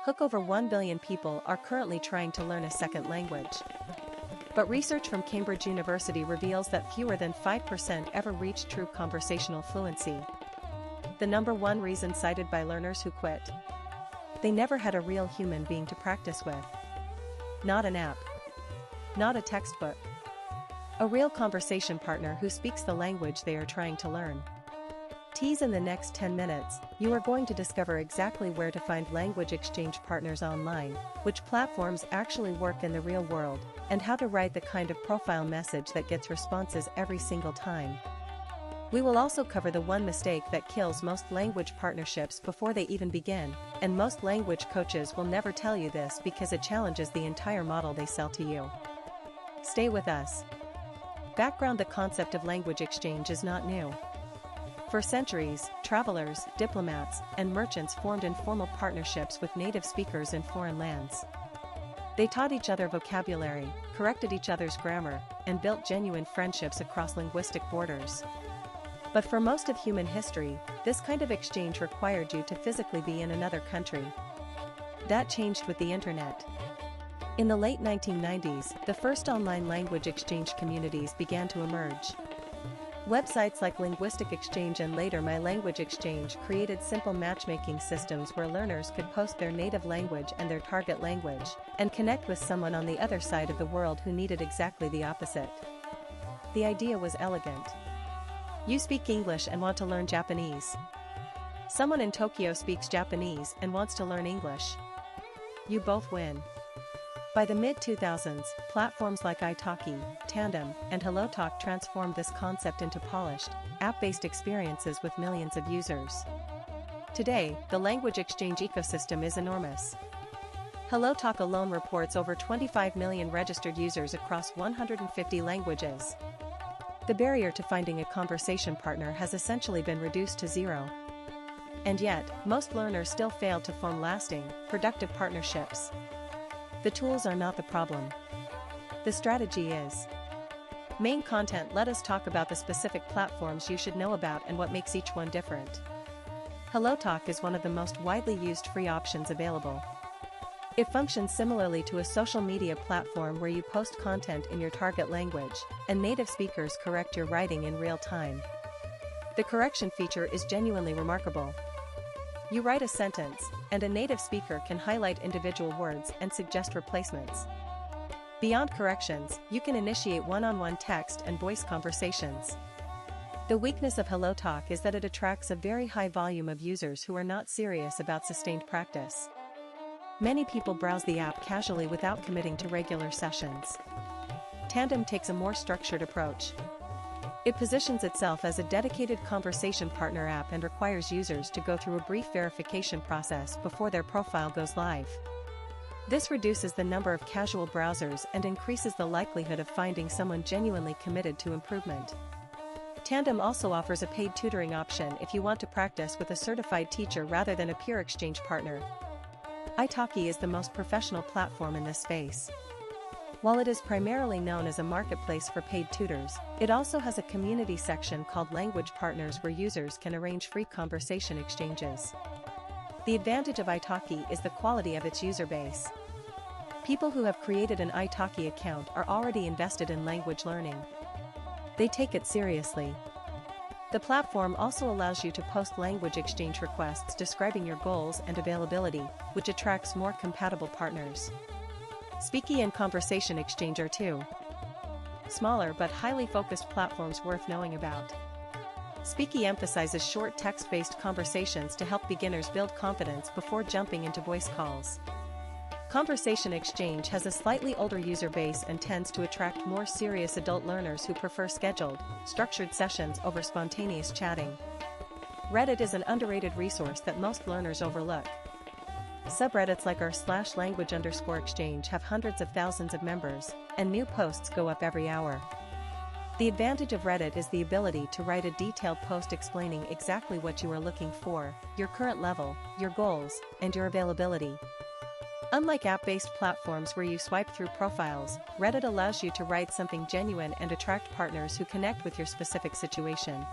Hook over 1 billion people are currently trying to learn a second language. But research from Cambridge University reveals that fewer than 5% ever reach true conversational fluency. The number one reason cited by learners who quit: they never had a real human being to practice with. Not an app. Not a textbook. A real conversation partner who speaks the language they are trying to learn. Tease in the next 10 minutes, you are going to discover exactly where to find language exchange partners online, which platforms actually work in the real world, and how to write the kind of profile message that gets responses every single time. We will also cover the one mistake that kills most language partnerships before they even begin, and most language coaches will never tell you this because it challenges the entire model they sell to you. Stay with us. Background: the concept of language exchange is not new. For centuries, travelers, diplomats, and merchants formed informal partnerships with native speakers in foreign lands. They taught each other vocabulary, corrected each other's grammar, and built genuine friendships across linguistic borders. But for most of human history, this kind of exchange required you to physically be in another country. That changed with the internet. In the late 1990s, the first online language exchange communities began to emerge. Websites like Linguistic Exchange and later My Language Exchange created simple matchmaking systems where learners could post their native language and their target language, and connect with someone on the other side of the world who needed exactly the opposite. The idea was elegant. You speak English and want to learn Japanese. Someone in Tokyo speaks Japanese and wants to learn English. You both win. By the mid-2000s, platforms like italki, Tandem, and HelloTalk transformed this concept into polished, app-based experiences with millions of users. Today, the language exchange ecosystem is enormous. HelloTalk alone reports over 25 million registered users across 150 languages. The barrier to finding a conversation partner has essentially been reduced to zero. And yet, most learners still fail to form lasting, productive partnerships. The tools are not the problem. The strategy is. Main content: let us talk about the specific platforms you should know about and what makes each one different. HelloTalk is one of the most widely used free options available. It functions similarly to a social media platform where you post content in your target language, and native speakers correct your writing in real time. The correction feature is genuinely remarkable. You write a sentence, and a native speaker can highlight individual words and suggest replacements. Beyond corrections, you can initiate one-on-one text and voice conversations. The weakness of HelloTalk is that it attracts a very high volume of users who are not serious about sustained practice. Many people browse the app casually without committing to regular sessions. Tandem takes a more structured approach. It positions itself as a dedicated conversation partner app and requires users to go through a brief verification process before their profile goes live. This reduces the number of casual browsers and increases the likelihood of finding someone genuinely committed to improvement. Tandem also offers a paid tutoring option if you want to practice with a certified teacher rather than a peer exchange partner. Italki is the most professional platform in this space. While it is primarily known as a marketplace for paid tutors, it also has a community section called Language Partners where users can arrange free conversation exchanges. The advantage of Italki is the quality of its user base. People who have created an Italki account are already invested in language learning. They take it seriously. The platform also allows you to post language exchange requests describing your goals and availability, which attracts more compatible partners. Speaky and Conversation Exchange are two smaller but highly focused platforms worth knowing about. Speaky emphasizes short text-based conversations to help beginners build confidence before jumping into voice calls. Conversation Exchange has a slightly older user base and tends to attract more serious adult learners who prefer scheduled, structured sessions over spontaneous chatting. Reddit is an underrated resource that most learners overlook. Subreddits like r/language_exchange have hundreds of thousands of members, and new posts go up every hour. The advantage of Reddit is the ability to write a detailed post explaining exactly what you are looking for, your current level, your goals, and your availability. Unlike app-based platforms where you swipe through profiles, Reddit allows you to write something genuine and attract partners who connect with your specific situation.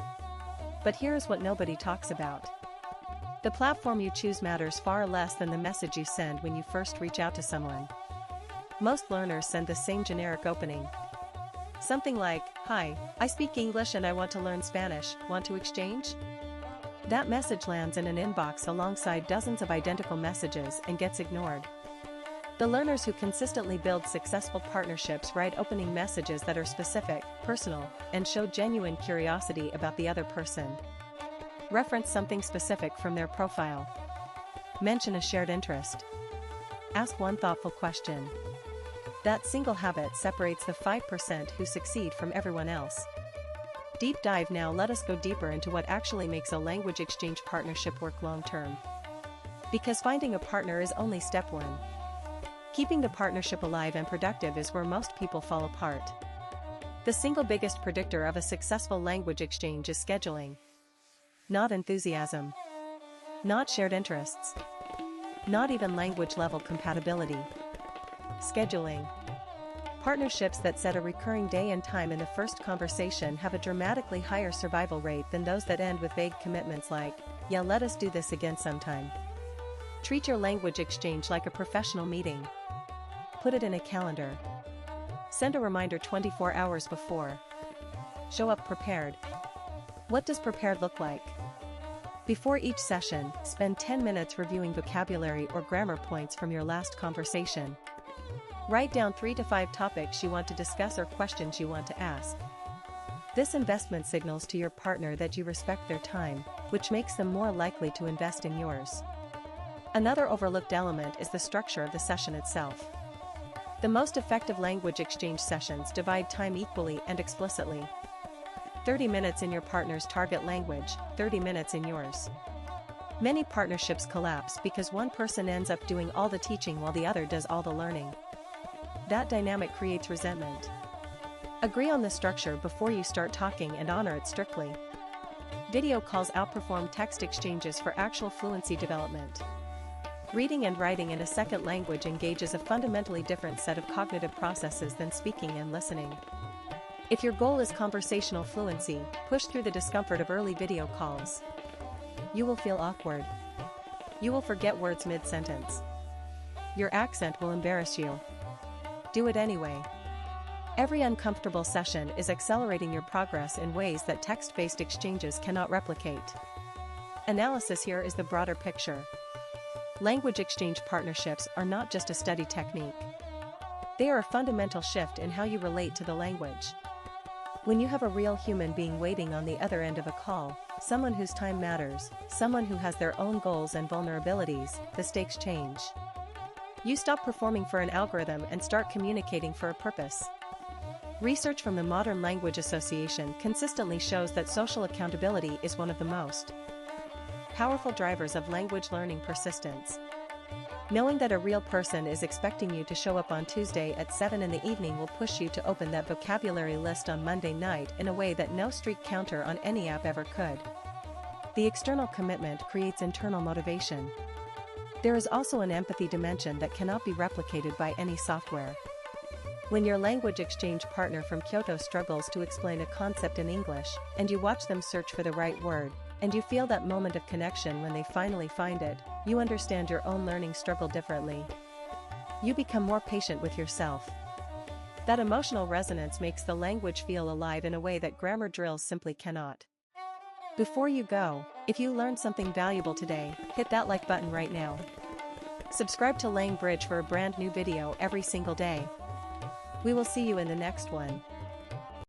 But here's what nobody talks about. The platform you choose matters far less than the message you send when you first reach out to someone. Most learners send the same generic opening. Something like, "Hi, I speak English and I want to learn Spanish, want to exchange?" That message lands in an inbox alongside dozens of identical messages and gets ignored. The learners who consistently build successful partnerships write opening messages that are specific, personal, and show genuine curiosity about the other person. Reference something specific from their profile. Mention a shared interest. Ask one thoughtful question. That single habit separates the 5% who succeed from everyone else. Deep dive now. Let us go deeper into what actually makes a language exchange partnership work long term. Because finding a partner is only step one. Keeping the partnership alive and productive is where most people fall apart. The single biggest predictor of a successful language exchange is scheduling. Not enthusiasm. Not shared interests. Not even language level compatibility. Scheduling. Partnerships that set a recurring day and time in the first conversation have a dramatically higher survival rate than those that end with vague commitments like, "Yeah, let us do this again sometime." Treat your language exchange like a professional meeting. Put it in a calendar. Send a reminder 24 hours before. Show up prepared. What does prepared look like? Before each session, spend 10 minutes reviewing vocabulary or grammar points from your last conversation. Write down 3 to 5 topics you want to discuss or questions you want to ask. This investment signals to your partner that you respect their time, which makes them more likely to invest in yours. Another overlooked element is the structure of the session itself. The most effective language exchange sessions divide time equally and explicitly. 30 minutes in your partner's target language, 30 minutes in yours. Many partnerships collapse because one person ends up doing all the teaching while the other does all the learning. That dynamic creates resentment. Agree on the structure before you start talking and honor it strictly. Video calls outperform text exchanges for actual fluency development. Reading and writing in a second language engages a fundamentally different set of cognitive processes than speaking and listening. If your goal is conversational fluency, push through the discomfort of early video calls. You will feel awkward. You will forget words mid-sentence. Your accent will embarrass you. Do it anyway. Every uncomfortable session is accelerating your progress in ways that text-based exchanges cannot replicate. Analysis. Here is the broader picture. Language exchange partnerships are not just a study technique. They are a fundamental shift in how you relate to the language. When you have a real human being waiting on the other end of a call, someone whose time matters, someone who has their own goals and vulnerabilities, the stakes change. You stop performing for an algorithm and start communicating for a purpose. Research from the Modern Language Association consistently shows that social accountability is one of the most powerful drivers of language learning persistence. Knowing that a real person is expecting you to show up on Tuesday at 7 in the evening will push you to open that vocabulary list on Monday night in a way that no streak counter on any app ever could. The external commitment creates internal motivation. There is also an empathy dimension that cannot be replicated by any software. When your language exchange partner from Kyoto struggles to explain a concept in English, and you watch them search for the right word, and you feel that moment of connection when they finally find it, you understand your own learning struggle differently. You become more patient with yourself. That emotional resonance makes the language feel alive in a way that grammar drills simply cannot. Before you go, if you learned something valuable today, hit that like button right now. Subscribe to Laying Bridge for a brand new video every single day. We will see you in the next one.